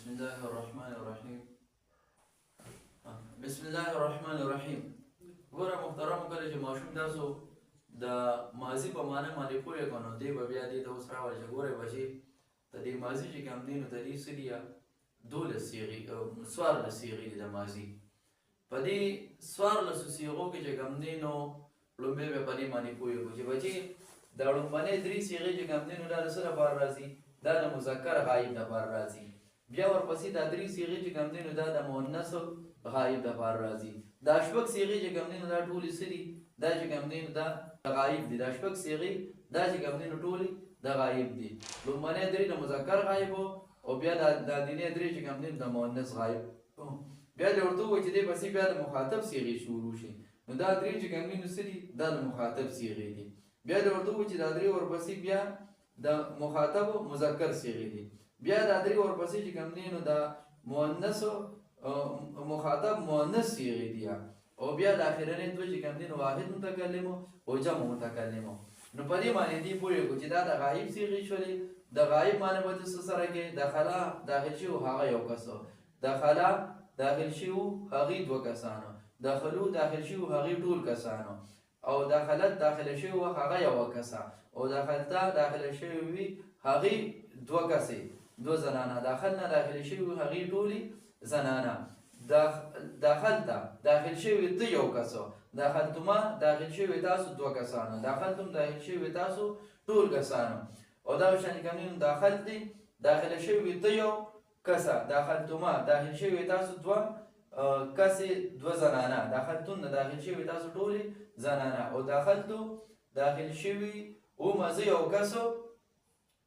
بسم الله الرحمن الرحیم. بسم الله الرحمن الرحیم. ګوره محترمو، کله چې ماشوم تاسو د ماضي په معنی باندې پوهې کړو نو دی به بیا دې ته اوس راوړي چې ګورئ بچي د دې ماضي چې کوم دی نو د دې څه دي 12 صیغې 14 صیغې دي د ماضي. په دې 14 صیغو کې چې کوم دی نو لومبې به په دې باندې پوهې کړو چې بچي دا لومبنۍ 3 صیغې چې کوم دی نو دا د څه لپاره راځي؟ دا د مذکر غایب لپاره راځي. بیا ورپسې دا 3 صیغې چې کوم دی نو دا د مؤنث غایب لپاره راځي. دا شپږ صیغې چې کوم دی نو دا ټولې څه دي؟ دا چې کوم دی نو دا غایب دي. دا شپږ صیغې دا چې کوم دی نو ټولې د غایب دي. لومبنۍ 3 د مذکر غایب او بیا دا دیني 3 چې کوم دی د مؤنث غایب. بیا دې ورته وایي چې دې پسې بیا د مخاطب صیغې شروع شي. نو دا 3 چې کوم دی نو څه دي؟ دا د مخاطب صیغې دي. بیا دې ورته وایي چې دا 3 ورپسې بیا د مخاطب مذکر صیغې دي. بیا دا 3 ورپسې چې کوم دی نو دا مؤنث مخاطب مؤنث صیغې دي. او بیا د اخرنۍ دوه چې کوم دی نو واحد متکلم او جمع متکلم. نو په دې باندې دې پوهېږو چې دا د غایب صیغې شولې. د غایب معنی به څه سره کې دخله داخل شي هغه یو کس، دخله داخل شي هغې دوه کسانو، دخلو داخل شي هغې ټول کسانو، او دخلت داخل شي هغه یو کسه، او دخلته داخل شي وي هغې دوه کسې دوه زنانه، داخلنا داخل شي هغې ټولې زنانه، داخلته داخل شوي ته یو کسو، داخلتما داخل شوي تاسو دوه کسانو، داخلتم داخل شوي تاسو ټول کسانو. او دا شان کوم داخل دی داخل شوي ته یو کسه، داخلتما داخل شوي تاسو دوه کسې دوه زنانه، داخلتون داخل شوي تاسو ټولې زنانه، او داخلتو داخل شوي مزه یو کسو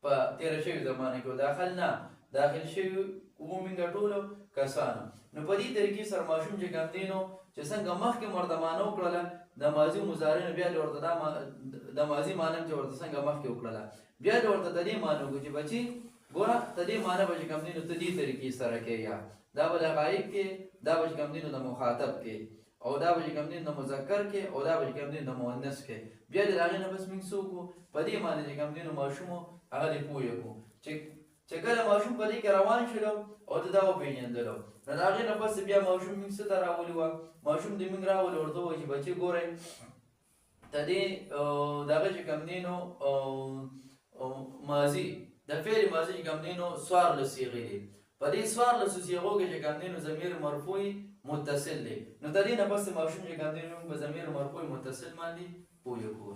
په تیره شوي زمانه کې، داخلنا داخل شوي موږ ټولو کسانو. نو په دې طریقې سره ماشوم چې کوم دی نو چې څنګه مخکې مردمانه وکړله د ماضي مضارع بیا دې ورته د ماضي معنی چې ورته څنګه مخکې وکړله بیا دې ورته د دې معنی وکړو چې بچي ګوره د دې معنی به چې کوم دی نو ته دې طریقې سره کې یا دا به د غایب کې، دا به چې کوم دی نو د مخاطب کې، او دا به چې کوم دی د مذکر کې، او دا به چې کوم دی د مؤنث کې. بیا د هغې نه بس موږ څه وکړو په دې باندې چې کوم دی نو ماشوم هغه دې پوه کړو چې کله ماشوم په دې کې روان شلو او ته دا وپېژندلو نو د هغې نه پس بیا ماشوم موږ څه ته راولي وه ماشوم دې موږ راولي ورته ووایي چې بچې ګورئ د دې دغه چې کوم دی نو ماضي د فعل ماضي چې کوم دی نو 14 صیغې دي. په دې 14 صیغو کې چې کوم دی نو ضمیر مرفوع متصل دی. نو د دې نه پس ماشوم چې کوم دی نو په ضمیر مرفوع متصل باندې پوه کړو.